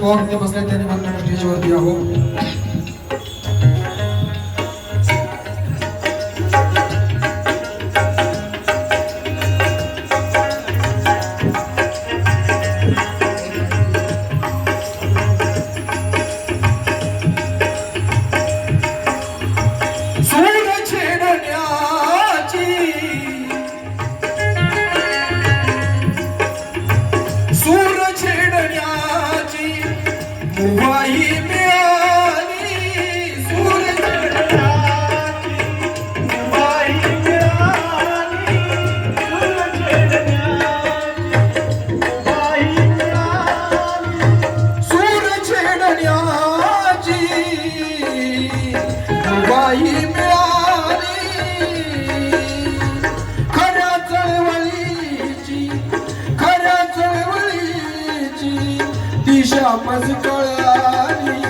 पवार ते बसले त्यांनी म्हणलं स्टेजवरती आहो. दिशा मज कळाली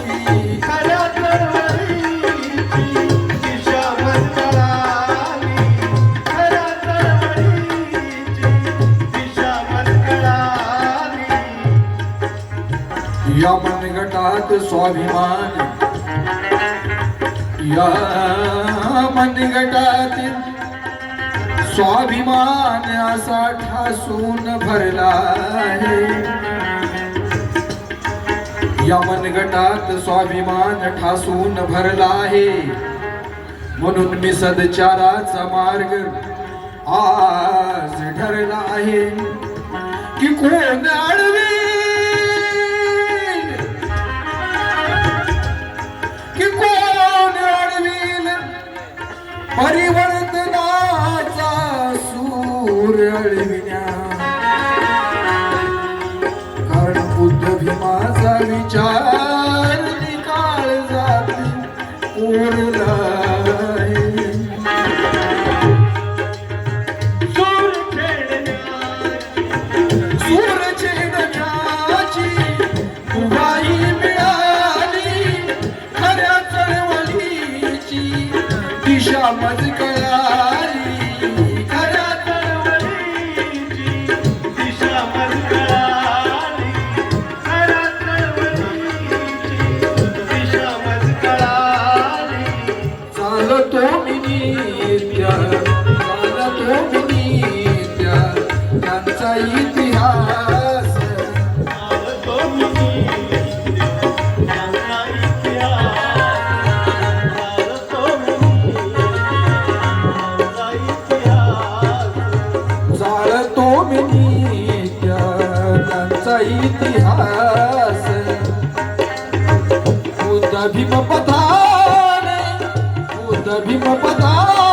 खऱ्या चळवळीची दिशा मज कळाली खऱ्या चळवळीची दिशा मज कळाली. या मनगटात स्वाभिमान या मनगटातील स्वाभिमान असा ठासून भरला आहे. या मनगटात स्वाभिमान ठासून भरला आहे. म्हणून मी सदचाराचा मार्ग आज ठरला आहे की कोण अडवेल की कोण अडवेल परिवर्तनाचा सूर अडविण्या. कारण बुद्ध भीमाचा विचार निकाळ जाती ओरला सूर छेडण्याची उभाई मिळाली. खऱ्या चळवळीची दिशा मज कळाली खऱ्या चळवळीची दिशा मज कळाली खऱ्या चळवळीची दिशा मज कळाली. चालतो मी नित्य चालतो मी नित्य त्यांचा इतिहास चालतो मी नित्य त्यांचा इतिहास चालतो मी त्यांचा इतिहास चालतो मी नित्य त्यांचा इतिहास. बुद्ध भीम पथाने बुद्ध भीम पथाने